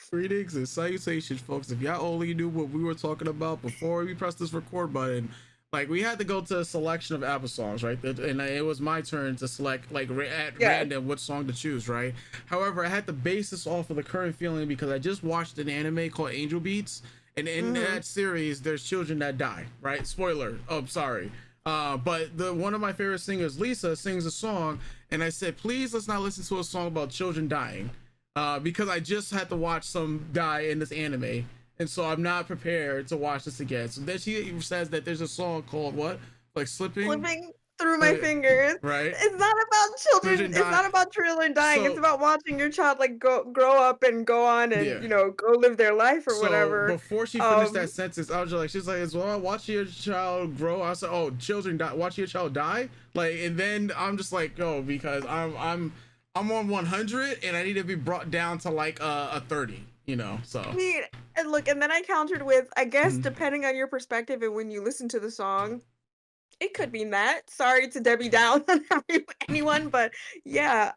Greetings and salutations, folks. If y'all only knew what we were talking about before we pressed this record button, like we had to go to a selection of ABBA songs, right? And it was my turn to select like at random what song to choose, right? However, I had to base this off of the current feeling because I just watched an anime called Angel Beats, and in that series, there's children that die, right? Spoiler. Oh, sorry. But one of my favorite singers, Lisa, sings a song, and I said, please let's not listen to a song about children dying. Because I just had to watch some die in this anime, and so I'm not prepared to watch this again. So then she says that there's a song called what, like slipping through my fingers. Right? It's not about children. It's not about children dying. It's about watching your child like grow up and go on and go live their life or whatever. Before she finished that sentence, I was just like, she's like, as well, watching your child grow. I said, oh, children die. Watching your child die. Like, and then I'm just like, oh, because I'm on 100 and I need to be brought down to like a 30, you know. So I mean, and look, and then I countered with, I guess depending on your perspective and when you listen to the song, it could mean that. Sorry to Debbie down on anyone, but yeah,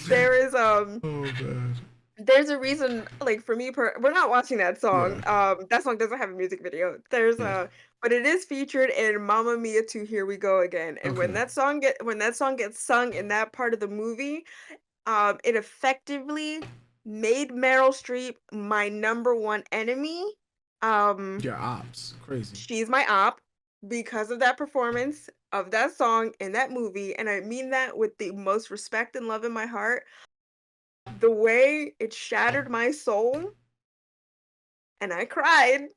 there is oh god. There's a reason, like for me, we're not watching that song. That song doesn't have a music video. There's but it is featured in Mamma Mia 2 Here We Go Again. And when that song gets sung in that part of the movie, it effectively made Meryl Streep my #1 enemy. Your ops, crazy. She's my op because of that performance of that song in that movie, and I mean that with the most respect and love in my heart. The way it shattered my soul, and I cried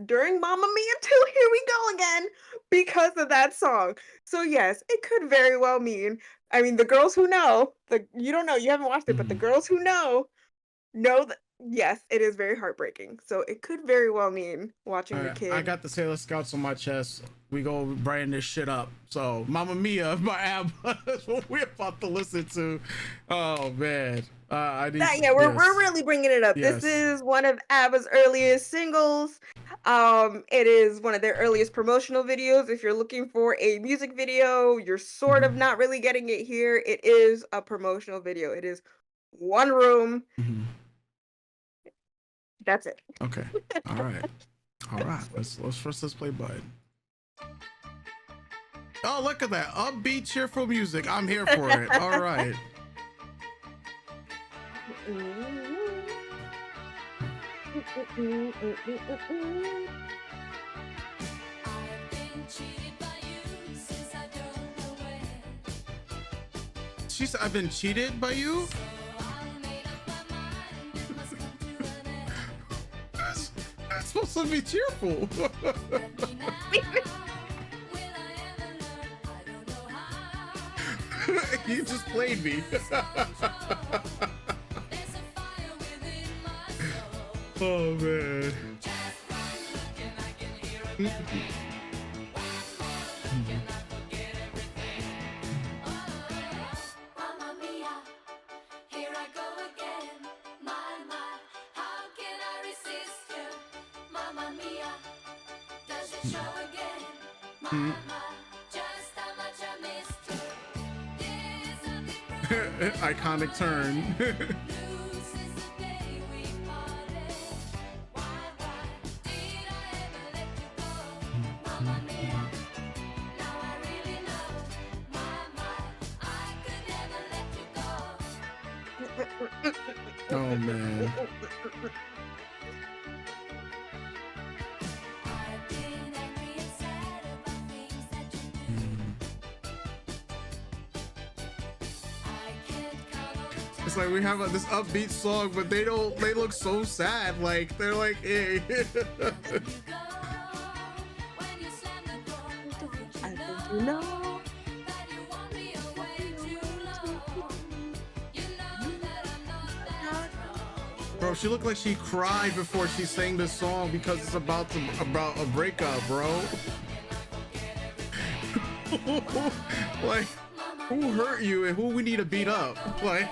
during Mamma Mia 2 Here We Go Again because of that song. So yes, it could very well mean, I mean, the girls who know, you don't know, you haven't watched it, but the girls who know that yes, it is very heartbreaking. So it could very well mean watching the kid. I got the Sailor Scouts on my chest. We go brighten this shit up. So Mamma Mia by ABBA is what we're about to listen to. Oh man. We're really bringing it up. Yes. This is one of ABBA's earliest singles. It is one of their earliest promotional videos. If you're looking for a music video, you're sort of not really getting it here. It is a promotional video. It is one room. That's it. Okay. All right. Let's press this play button. Oh, look at that upbeat, cheerful music. I'm here for it. All right. She said, "I've been cheated by you." That's supposed to be cheerful. You just played me. Oh man. Iconic turn. Oh man. It's like we have this upbeat song, but they look so sad. Like they're like, hey. Bro, she looked like she cried before she sang this song because it's about a breakup, bro. Like, who hurt you and who we need to beat up? Like.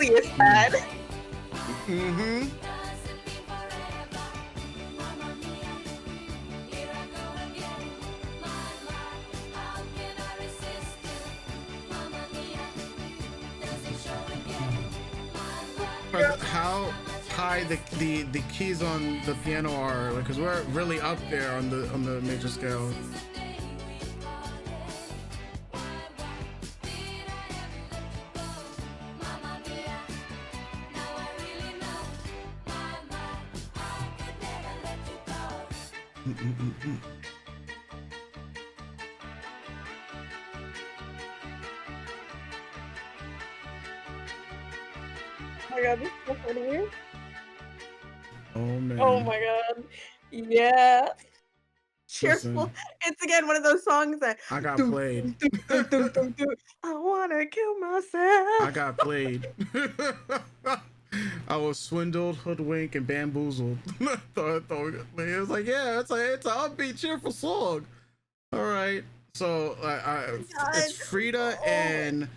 really is sad. Mm-hmm. How high the keys on the piano are, because we're really up there on the major scale. Oh my god, this is so funny. Oh man. Oh my god. Yeah. Cheerful. Listen, It's again one of those songs that I got doo, played. doo, doo, doo, doo, doo. I wanna kill myself. I got played. I was swindled, hoodwinked, and bamboozled. It was like, yeah, it's an upbeat, cheerful song. All right, so it's Frida and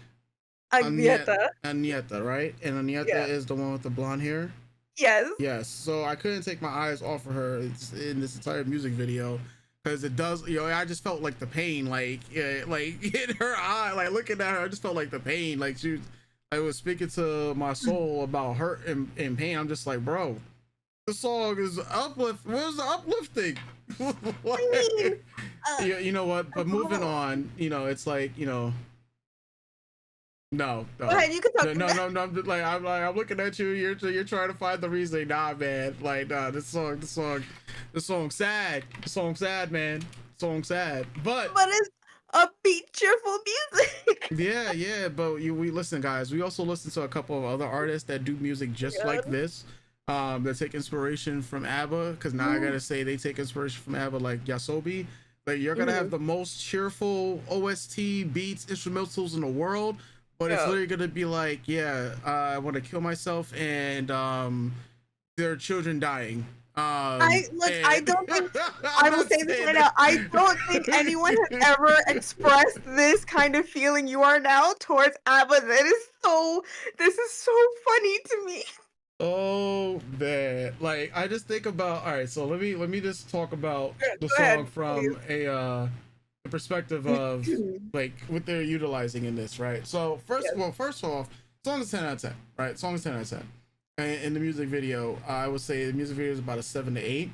Agneta. Agneta, right? And Agneta Yeah. is the one with the blonde hair. Yes. Yes. So I couldn't take my eyes off of her in this entire music video, because it does, I just felt like the pain, like in her eye, like looking at her, I just felt like the pain, like I was speaking to my soul about hurt and pain. I'm just like, bro, the song is where's the uplifting? Like, you know what? But moving on, it's like, no. Go ahead, you can talk. No. I'm looking at you. You're trying to find the reason. Nah, man. Like, nah. This song sad. The song sad, man. Song sad. But it's upbeat, cheerful music. yeah. But we listen, guys. We also listen to a couple of other artists that do music just like this. That take inspiration from ABBA. Because now I gotta say they take inspiration from ABBA, like Yasobi. Like, you're gonna have the most cheerful OST beats, instrumentals in the world. But it's literally gonna be like, I want to kill myself, and there are children dying. I don't think I will say this right now. I don't think anyone has ever expressed this kind of feeling you are now towards ABBA. This is so funny to me. Oh man, like I just think about, all right, so let me just talk about the song from the perspective of like what they're utilizing in this, right? So first off, song is 10 out of 10, right? Song is 10 out of 10. And in the music video, I would say the music video is about a 7 to 8,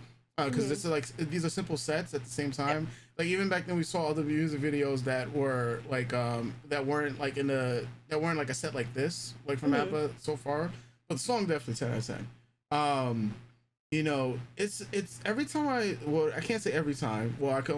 because this is like, these are simple sets at the same time. Like, even back then we saw other music videos that were like that weren't like a set like this, like from ABBA so far. But the song definitely 10 out of 10. It's every time I can't say every time. Right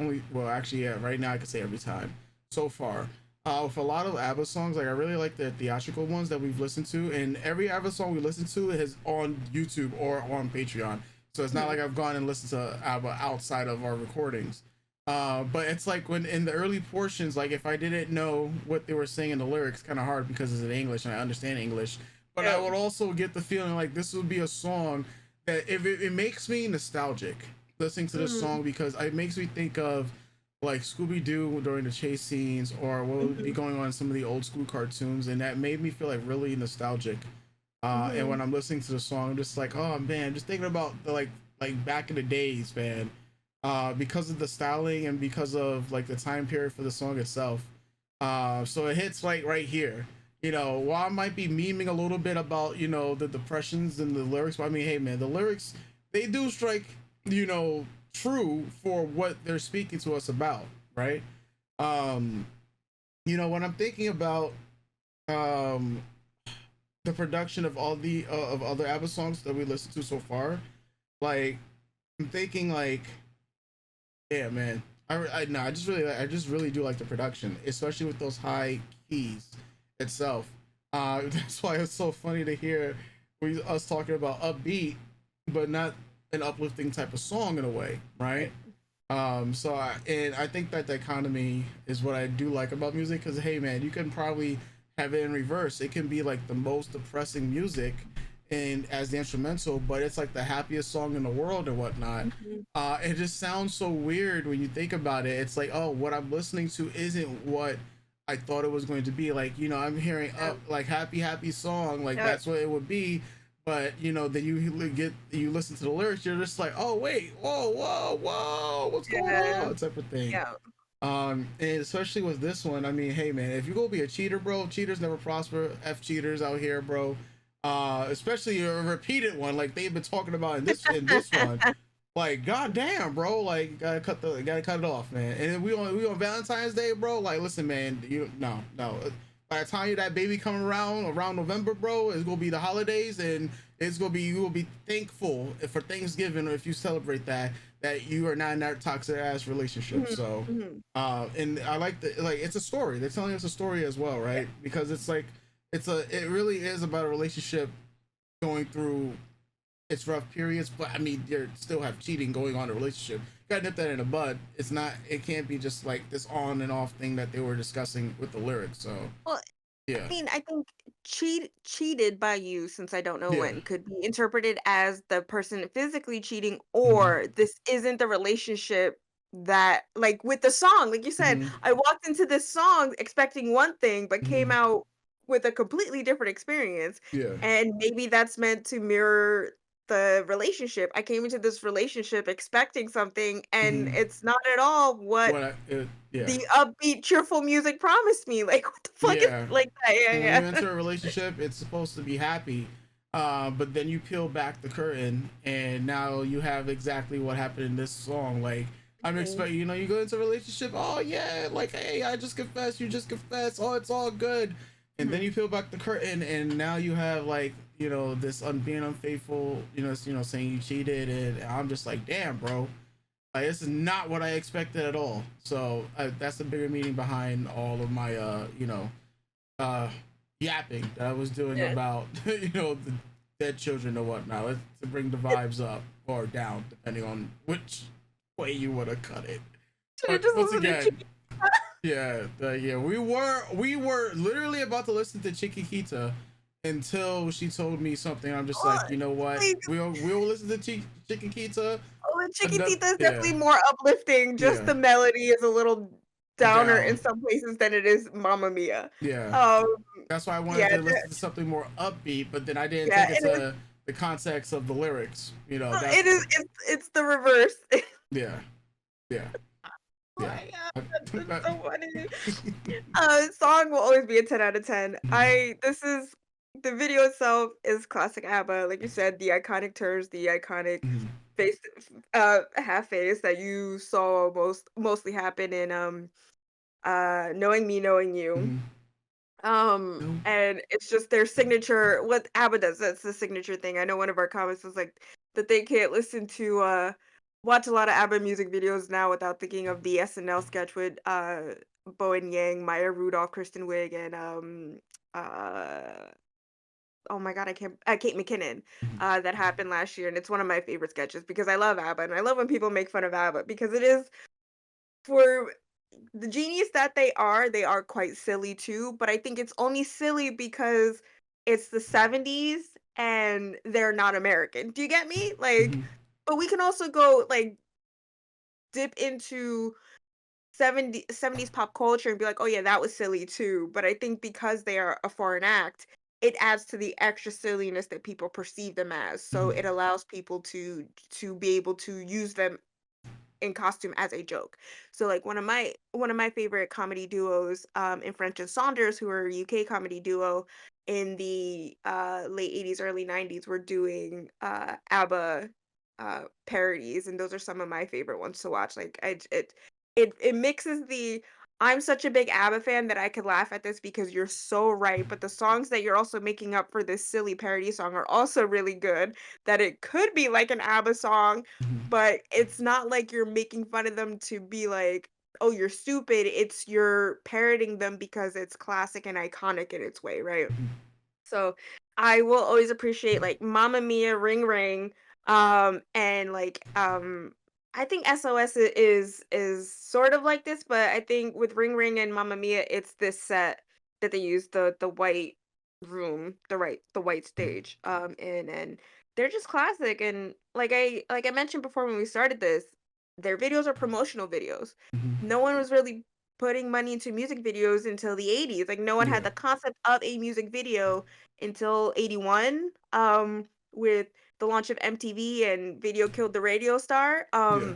now I can say every time so far. With a lot of ABBA songs, like I really like the theatrical ones that we've listened to, and every ABBA song we listen to is on YouTube or on Patreon. So it's not like I've gone and listened to ABBA outside of our recordings. But it's like when in the early portions, like if I didn't know what they were saying in the lyrics, kind of hard because it's in English and I understand English. But I would also get the feeling like this would be a song that if it makes me nostalgic listening to this song, because it makes me think of like Scooby-Doo during the chase scenes, or what would be going on in some of the old school cartoons, and that made me feel like really nostalgic. And when I'm listening to the song, I'm just like, oh man, just thinking about the like back in the days, man. Because of the styling and because of like the time period for the song itself. So it hits like right here. While I might be memeing a little bit about, the depressions and the lyrics, but I mean, hey man, the lyrics, they do strike, true for what they're speaking to us about, right? When I'm thinking about the production of all the of other ABBA songs that we listened to so far, like I'm thinking like, yeah, man, I just really do like the production, especially with those high keys itself. That's why it's so funny to hear us talking about upbeat, but not an uplifting type of song in a way, right? I think that dichotomy is what I do like about music, because hey man, you can probably have it in reverse. It can be like the most depressing music and as the instrumental, but it's like the happiest song in the world and whatnot. It just sounds so weird when you think about it. It's like, oh, what I'm listening to isn't what I thought it was going to be. Like, I'm hearing Yeah. up like happy happy song, like Yeah. that's what it would be. But then you listen to the lyrics, you're just like, oh wait, whoa, what's going Yeah. on, type of thing. Yeah. And especially with this one, I mean, hey man, if you go be a cheater, bro, cheaters never prosper. F cheaters out here, bro. Especially a repeated one like they've been talking about in this one. Like, goddamn, bro, like gotta cut it off, man. And then we on Valentine's Day, bro. Like, listen, man, no. By the time that baby coming around November, bro, it's gonna be the holidays, and you will be thankful for Thanksgiving if you celebrate that you are not in that toxic ass relationship. Mhm, So, mhm. and I like it's a story. They're telling us a story as well, Yeah. right? Because it's like it really is about a relationship going through its rough periods, but I mean, you still have cheating going on in a relationship. You gotta nip that in the bud. It can't be just like this on and off thing that they were discussing with the lyrics. So, Well, yeah, I think cheated by you, since I don't know yeah, when, could be interpreted as the person physically cheating, mm-hmm, or this isn't the relationship that, like with the song, like you said, mm-hmm, I walked into this song expecting one thing, but came mm-hmm, out with a completely different experience. yeah, And maybe that's meant to mirror the relationship. I came into this relationship expecting something, and mm-hmm. it's not at all what Yeah, the upbeat, cheerful music promised me. Like, what the fuck is yeah. like that? Yeah, When you yeah. enter a relationship, it's supposed to be happy. But then you peel back the curtain, and now you have exactly what happened in this song. Like, I'm Mhm, expecting, you go into a relationship. Oh yeah, like, hey, I just confessed. You just confessed. Oh, it's all good. And then mhm. you peel back the curtain, and now you have like, this being unfaithful. Saying you cheated, and I'm just like, damn, bro. Like, this is not what I expected at all. So that's the bigger meaning behind all of my, uh, yapping that I was doing Yeah. about the dead children or whatnot. To bring the vibes up or down, depending on which way you want to cut it. Should've But just once listened to again, Chiquita. yeah, we were literally about to listen to Chiquita until she told me something. I'm just Oh, like, you know what? like, We'll listen to Chiquita. oh, and Another, Chiquitita is yeah, definitely more uplifting, just yeah, the melody is a little downer in down, some places than it is Mamma Mia. yeah. Um, That's why I wanted yeah, to listen to something more upbeat, but then I didn't yeah, take it and to the context of the lyrics. it That's is it's the reverse. yeah, yeah, Oh yeah. my god, that's so funny. Song will always be a 10 out of 10. Mhm, The video itself is classic ABBA, like you said, the iconic turns, the iconic mhm, face half face that you saw mostly happen in Knowing Me, Knowing You. mhm. No. And it's just their signature. What ABBA does, that's the signature thing. I know one of our comments was like that they can't watch a lot of ABBA music videos now without thinking of the SNL sketch with Bowen Yang, Maya Rudolph, Kristen Wiig, and uh oh my god, I can't Kate McKinnon, Mhm, that happened last year, and it's one of my favorite sketches because I love ABBA, and I love when people make fun of ABBA because it is, for the genius that they are quite silly too, but I think it's only silly because it's the 70s and they're not American. Do you get me? Like, mhm, but we can also go like dip into 70s pop culture and be like, "Oh yeah, that was silly too." But I think because they are a foreign act, it adds to the extra silliness that people perceive them as. So mhm, it allows people to be able to use them in costume as a joke. So like one of my favorite comedy duos in French and Saunders, who are a UK comedy duo in the late 80s, early 90s, were doing ABBA parodies, and those are some of my favorite ones to watch. Like it mixes the I'm such a big ABBA fan that I could laugh at this because you're so right, but the songs that you're also making up for this silly parody song are also really good, that it could be like an ABBA song, mhm, but it's not like you're making fun of them to be like, "Oh, you're stupid." It's you're parroting them because it's classic and iconic in its way, right? mhm, So, I will always appreciate, like, Mamma Mia, Ring Ring, and, like, I think SOS is sort of like this, but I think with Ring Ring and Mamma Mia, it's this set that they use, the white room, the white stage, and they're just classic, and like I mentioned before when we started this, their videos are promotional videos. mhm, No one was really putting money into music videos until the 80s. Like no one had Yeah. the concept of a music video until 81 with the launch of MTV and Video Killed the Radio Star. Yeah.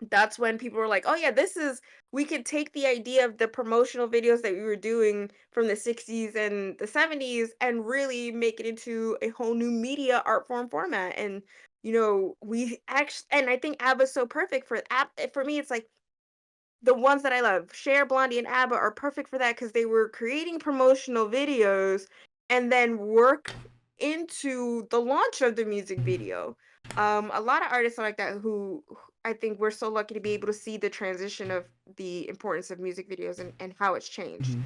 That's when people were like, "Oh yeah, this is we could take the idea of the promotional videos that we were doing from the 60s and the 70s and really make it into a whole new media art form format." And we actually and I think ABBA's so perfect for me it's like the ones that I love, Cher, Blondie, and ABBA are perfect for that because they were creating promotional videos and then work into the launch of the music video. A lot of artists are like that who I think we're so lucky to be able to see the transition of the importance of music videos and how it's changed.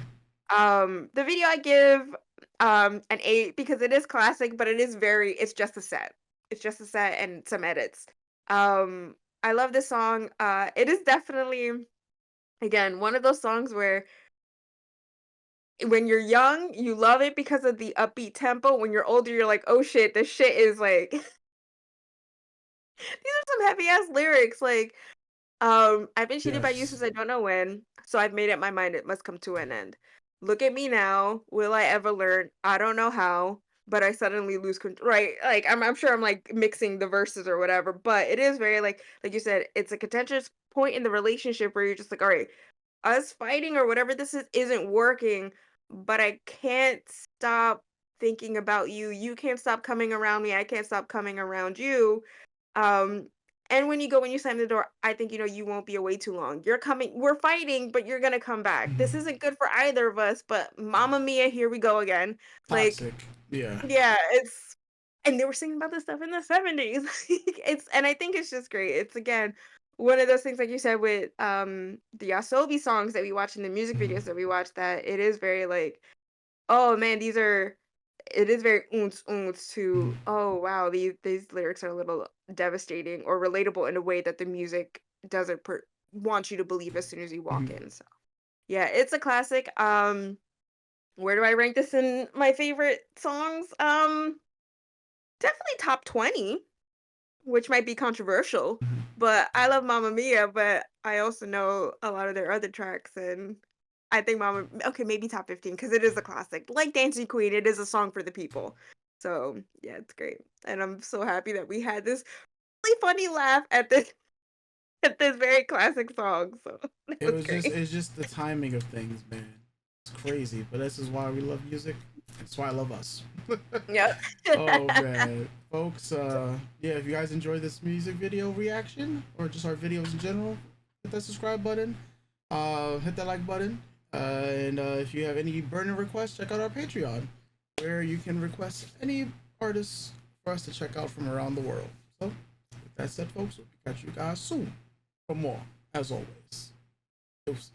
Mm-hmm. The video I give an 8 because it is classic, but it's just a set. It's just a set and some edits. I love this song. It is definitely again, one of those songs where when you're young, you love it because of the upbeat tempo. When you're older, you're like, "Oh shit, this shit is like these are some heavy ass lyrics." Like, I've been cheated by you Yes. since I don't know when, so I've made up my mind it must come to an end. Look at me now. Will I ever learn? I don't know how, but I suddenly lose control. Right? Like, I'm sure I'm like mixing the verses or whatever, but it is very like you said, it's a contentious point in the relationship where you're just like, all right, us fighting or whatever this is isn't working, but I can't stop thinking about you. You can't stop coming around me. I can't stop coming around you. Um, and when you slam the door, I think you won't be away too long. You're coming. We're fighting, but you're gonna come back. This Mm-hmm. isn't good for either of us. But Mamma Mia, here we go again. Like, Toxic. Yeah. yeah, it's and they were singing about this stuff in the 70s. It's and I think it's just great. It's again one of those things like you said with the Yasobi songs that we watch and the music Mm-hmm. videos that we watch that it is very like, oh man, it is very oons oons to Mm-hmm. oh wow, these lyrics are a little devastating or relatable in a way that the music doesn't want you to believe as soon as you walk Mm-hmm. in. So yeah, it's a classic. Where do I rank this in my favorite songs? Definitely top 20, which might be controversial, but I love Mamma Mia, but I also know a lot of their other tracks, and I think Mamma okay, maybe top 15 because it is a classic. Like Dancing Queen, it is a song for the people. So, yeah, it's great, and I'm so happy that we had this really funny laugh at this at this very classic song, so it was great. It's just the timing of things, man. It's crazy, but this is why we love music. That's why I love us. Yep. Oh man, folks. Yeah, if you guys enjoy this music video reaction or just our videos in general, hit that subscribe button. Hit that like button. And if you have any burning requests, check out our Patreon, where you can request any artists for us to check out from around the world. So, with that said, folks, we'll catch you guys soon for more. As always, deuces.